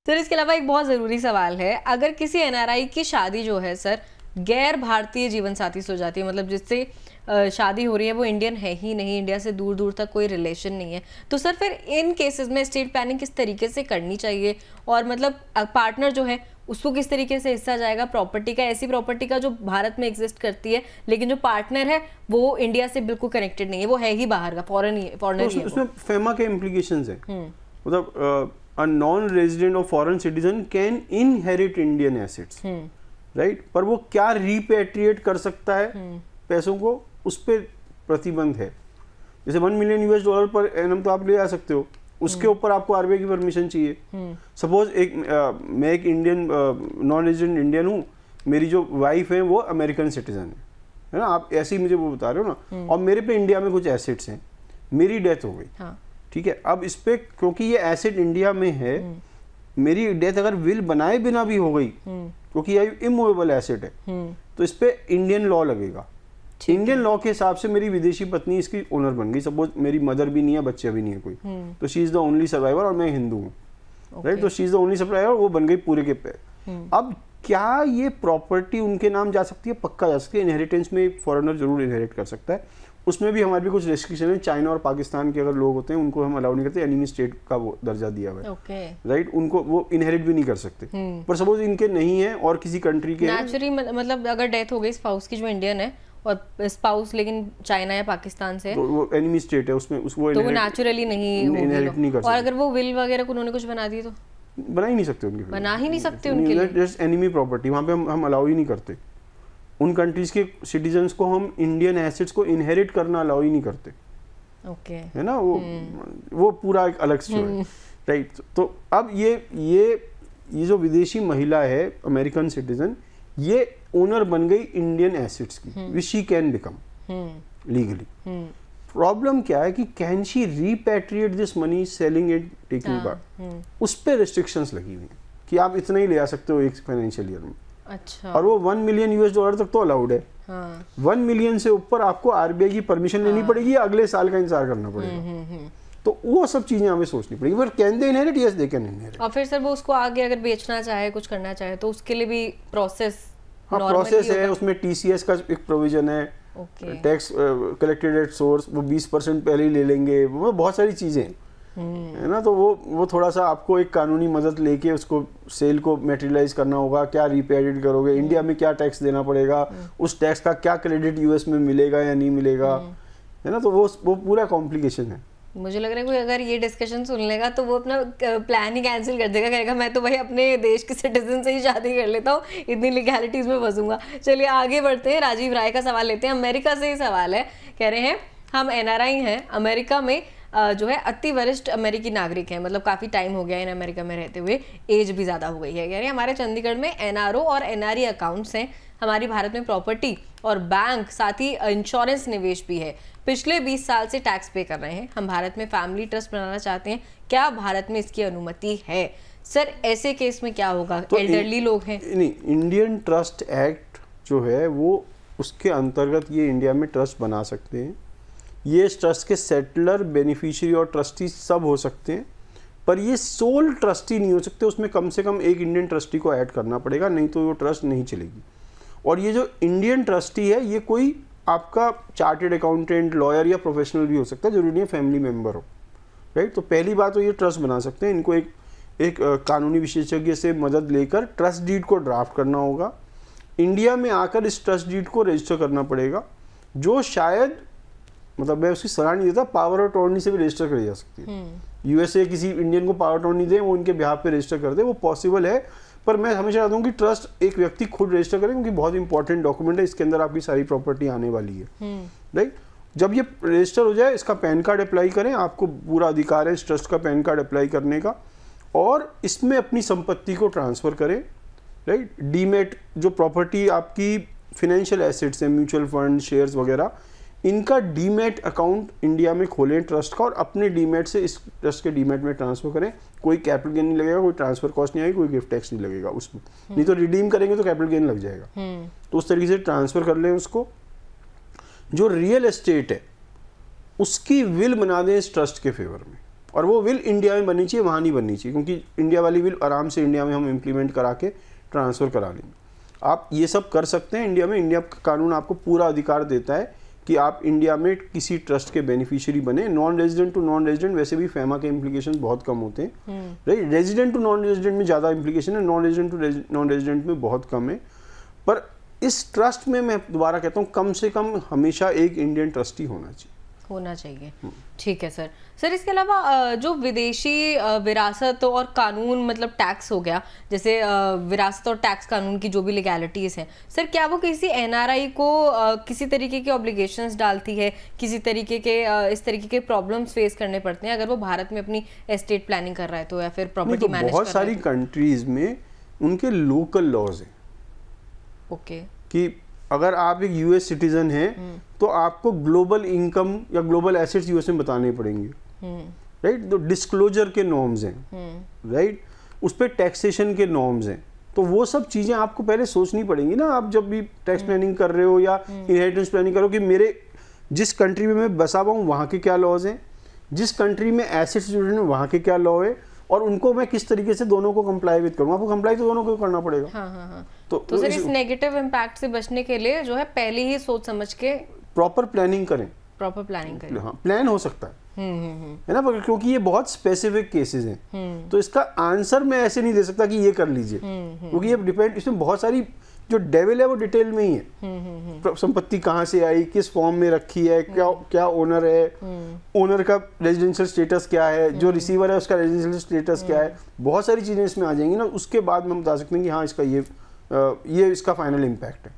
Sir इसके अलावा एक बहुत ज़रूरी सवाल है, अगर किसी एनआरआई की शादी जो है सर गैर भारतीय जीवन साथी से हो जाती है, मतलब जिससे शादी हो रही है वो इंडियन है ही नहीं, इंडिया से दूर दूर तक कोई रिलेशन नहीं है, तो सर फिर इन केसेस में स्टेट प्लानिंग किस तरीके से करनी चाहिए, और मतलब पार्टनर जो है उसको किस तरीके से हिस्सा जाएगा प्रॉपर्टी का, ऐसी प्रॉपर्टी का जो भारत में एग्जिस्ट करती है लेकिन जो पार्टनर है वो इंडिया से बिल्कुल कनेक्टेड नहीं है, वो है ही बाहर का, फॉरेनर ही है। उसमें फेमा के इम्प्लीकेशंस हैं, मतलब a non-resident or foreign citizen can inherit Indian assets, right? पर वो क्या repatriate कर सकता है पैसों को, उस पर प्रतिबंध है। जैसे $1 मिलियन पर एनम तो आप ले आ सकते हो, उसके ऊपर आपको आरबीआई की परमिशन चाहिए। सपोज मैं एक इंडियन नॉन रेजिडेंट इंडियन हूँ, मेरी जो वाइफ है वो अमेरिकन सिटीजन है ना, आप ऐसे ही मुझे वो बता रहे हो ना, और मेरे पे इंडिया में कुछ एसेट्स हैं, मेरी डेथ हो गई, हाँ। ठीक है, अब इस पे क्योंकि ये एसेट इंडिया में है, मेरी डेथ अगर विल बनाए बिना भी हो गई, क्योंकि ये इमूवेबल एसेट है, तो इस पे इंडियन लॉ लगेगा। इंडियन लॉ के हिसाब से मेरी विदेशी पत्नी इसकी ओनर बन गई, सपोज मेरी मदर भी नहीं है, बच्चा भी नहीं है कोई, तो she is the only survivor और मैं हिंदू हूँ, राइट, तो she is the only survivor, वो बन गई पूरे के पे। अब क्या ये प्रॉपर्टी उनके नाम जा सकती है? पक्का जा सकती है, इनहेरिटेंस में फॉरेनर जरूर इनहेरिट कर सकता है, उसमें भी हमारे भी कुछ रेस्ट्रिक्शन है। चाइना और पाकिस्तान के अगर लोग होते हैं उनको हम अलाउ नहीं करते, एनिमी स्टेट का वो दर्जा दिया हुआ है, राइट, उनको वो इनहेरिट भी नहीं कर सकते। पर सपोज इनके नहीं है और किसी कंट्री के नेचुरली, मतलब अगर डेथ हो गई स्पाउस की जो इंडियन है और स्पाउस लेकिन चाइना या पाकिस्तान से, तो वो एनिमी स्टेट है, उसमें उसको तो वो नेचुरली नहीं इनहेरिट नहीं कर सकते। और अगर वो विल वगैरह उन्होंने कुछ बना दी तो बना ही नहीं सकते उनके, बना ही नहीं सकते उनके लिए, जस्ट एनिमी प्रॉपर्टी, वहाँ पे हम अलाउ ही नहीं करते। उन कंट्रीज के सिटीजन्स को हम इंडियन एसेट्स को इनहेरिट करना अलाउ ही नहीं करते, ओके, है ना, वो पूरा एक अलग शो है, राइट। तो अब ये जो विदेशी महिला है अमेरिकन सिटीजन, ये ओनर बन गई इंडियन एसेट्स की, which she can become legally. Problem क्या है कि can she repatriate this money, selling it, taking bar, उस पर रिस्ट्रिक्शंस लगी हुई हैं कि आप इतना ही ले आ सकते हो एक फाइनेंशियल ईयर में। अच्छा, और वो $1 मिलियन तक तो अलाउड है, हाँ। 1 मिलियन से ऊपर आपको आरबीआई की परमिशन लेनी पड़ेगी, अगले साल का इंतजार करना पड़ेगा। तो वो सब चीजें हमें सोचनी पड़ेगी। पर can they inherit? Yes they can inherit. और फिर सर वो उसको आगे अगर बेचना चाहे, कुछ करना चाहे, तो उसके लिए भी प्रोसेस, हाँ प्रोसेस है, उसमें टीसीएस का एक प्रोविजन है, टैक्स कलेक्टेड एट सोर्स, वो 20% पहले ही ले लेंगे, वो बहुत सारी चीजें है ना, तो वो थोड़ा सा आपको एक कानूनी मदद लेके उसको सेल को मटेरियलाइज करना होगा। क्या रिपेरिट करोगे, इंडिया में क्या टैक्स देना पड़ेगा, उस टैक्स का क्या क्रेडिट यूएस में मिलेगा या नहीं मिलेगा, है ना, तो वो पूरा कॉम्प्लिकेशन है। मुझे लग रहा है कोई अगर ये डिस्कशन सुन लेगा तो वो अपना प्लान ही कैंसिल कर देगा, कहेगा मैं तो भाई अपने देश के सिटीजन से ही शादी कर लेता हूँ, इतनी लीगैलिटीज में फंसूंगा। चलिए आगे बढ़ते हैं, राजीव राय का सवाल लेते हैं। अमेरिका से ही सवाल है, कह रहे हैं हम एनआरआई हैं, अमेरिका में जो है अति वरिष्ठ अमेरिकी नागरिक हैं, मतलब काफ़ी टाइम हो गया इन अमेरिका में रहते हुए, एज भी ज़्यादा हो गई है। कह रहे हैं हमारे चंडीगढ़ में एनआरओ और एनआरई अकाउंट्स हैं, हमारी भारत में प्रॉपर्टी और बैंक, साथ ही इंश्योरेंस निवेश भी है, पिछले 20 साल से टैक्स पे कर रहे हैं, हम भारत में फैमिली ट्रस्ट बनाना चाहते हैं, क्या भारत में इसकी अनुमति है? सर ऐसे केस में क्या होगा? तो एल्डरली लोग हैं। नहीं, इंडियन ट्रस्ट एक्ट जो है वो उसके अंतर्गत ये इंडिया में ट्रस्ट बना सकते हैं। ये इस ट्रस्ट के सेटलर, बेनिफिशियरी और ट्रस्टी सब हो सकते हैं, पर ये सोल ट्रस्टी नहीं हो सकते, उसमें कम से कम एक इंडियन ट्रस्टी को ऐड करना पड़ेगा, नहीं तो वो ट्रस्ट नहीं चलेगी। और ये जो इंडियन ट्रस्टी है ये कोई आपका चार्टेड अकाउंटेंट, लॉयर या प्रोफेशनल भी हो सकता है, जरूरी नहीं है फैमिली मेम्बर हो, राइट। तो पहली बात तो ये ट्रस्ट बना सकते हैं, इनको एक कानूनी विशेषज्ञ से मदद लेकर ट्रस्ट डीड को ड्राफ्ट करना होगा, इंडिया में आकर इस ट्रस्ट डीड को रजिस्टर करना पड़ेगा, जो शायद, मतलब मैं उसकी सलाह नहीं देता, पावर ऑफ अटॉर्नी से भी रजिस्टर करी जा सकती है। यूएसए किसी इंडियन को पावर ऑफ अटॉर्नी दे, वो उनके बिहाफ पे रजिस्टर कर दे, वो पॉसिबल है। पर मैं हमेशा चाहता हूँ कि ट्रस्ट एक व्यक्ति खुद रजिस्टर करे, क्योंकि बहुत इंपॉर्टेंट डॉक्यूमेंट है, इसके अंदर आपकी सारी प्रॉपर्टी आने वाली है, राइट। जब ये रजिस्टर हो जाए, इसका पैन कार्ड अप्लाई करें, आपको पूरा अधिकार है इस ट्रस्ट का पैन कार्ड अप्लाई करने का, और इसमें अपनी संपत्ति को ट्रांसफर करें, राइट। डीमेट जो प्रॉपर्टी आपकी फाइनेंशियल एसेट्स हैं, म्यूचुअल फंड, शेयर्स वगैरह, इनका डीमेट अकाउंट इंडिया में खोलें ट्रस्ट का, और अपने डीमेट से इस ट्रस्ट के डीमेट में ट्रांसफर करें। कोई कैपिटल गेन नहीं लगेगा, कोई ट्रांसफर कॉस्ट नहीं आएगी, कोई गिफ्ट टैक्स नहीं लगेगा उसमें, नहीं तो रिडीम करेंगे तो कैपिटल गेन लग जाएगा। तो उस तरीके से ट्रांसफर कर लें उसको। जो रियल एस्टेट है उसकी विल बना दें इस ट्रस्ट के फेवर में, और वो विल इंडिया में बननी चाहिए, वहाँ नहीं बननी चाहिए, क्योंकि इंडिया वाली विल आराम से इंडिया में हम इम्प्लीमेंट करा के ट्रांसफ़र करा लेंगे। आप ये सब कर सकते हैं इंडिया में। इंडिया का कानून आपको पूरा अधिकार देता है कि आप इंडिया में किसी ट्रस्ट के बेनिफिशियरी बने। Non resident to non resident वैसे भी फेमा के इम्प्लीकेशन बहुत कम होते हैं, right. Resident to non resident में ज़्यादा इम्प्लीकेशन है, non resident to non resident में बहुत कम है। पर इस ट्रस्ट में मैं दोबारा कहता हूँ कम से कम हमेशा एक इंडियन ट्रस्टी होना चाहिए। ठीक है सर। सर इसके अलावा जो विदेशी विरासत और कानून, मतलब टैक्स हो गया, जैसे विरासत और टैक्स कानून की जो भी लीगैलिटीज हैं सर, क्या वो किसी एनआरआई को किसी तरीके के ऑब्लिगेशंस डालती है, किसी तरीके के इस तरीके के प्रॉब्लम्स फेस करने पड़ते हैं अगर वो भारत में अपनी एस्टेट प्लानिंग कर रहा है तो, या फिर प्रॉपर्टी मैनेज कर रहा है? बहुत सारी कंट्रीज में उनके लोकल लॉज हैं। ओके। कि अगर आप एक यूएस सिटीजन हैं तो आपको ग्लोबल इनकम या ग्लोबल एसेट्स यूएस में बताने पड़ेंगे, राइट। तो डिस्क्लोजर के नॉर्म्स हैं, राइट। उस पर टैक्सेशन के नॉर्म्स हैं। तो वो सब चीज़ें आपको पहले सोचनी पड़ेंगी ना, आप जब भी टैक्स प्लानिंग कर रहे हो या इनहेरिटेंस प्लानिंग करो, कि मेरे जिस कंट्री में मैं बसा हुआ हूँ वहाँ के क्या लॉज हैं, जिस कंट्री में एसेट्स जुड़े हैं वहाँ के क्या लॉ है, और उनको मैं किस तरीके से दोनों को कंप्लाई विद करूँ। आपको कंप्लाई तो दोनों को करना पड़ेगा। हाँ। तो सर इस नेगेटिव इम्पैक्ट से बचने के लिए जो है पहले ही सोच समझ के प्रॉपर प्लानिंग करें। हाँ, प्लान हो सकता है ना, क्योंकि ये बहुत स्पेसिफिक केसेस हैं। तो इसका आंसर मैं ऐसे नहीं दे सकता कि ये कर लीजिए, क्योंकि ये डिपेंड, इसमें बहुत सारी जो डेविल है वो डिटेल में ही है। संपत्ति कहाँ से आई, किस फॉर्म में रखी है, क्या ओनर है, ओनर का रेजिडेंशियल स्टेटस क्या है, जो रिसीवर है उसका रेजिडेंशियल स्टेटस क्या है, बहुत सारी चीज़ें इसमें आ जाएंगी ना। उसके बाद हम बता सकते हैं कि हाँ इसका ये इसका फाइनल इम्पैक्ट है।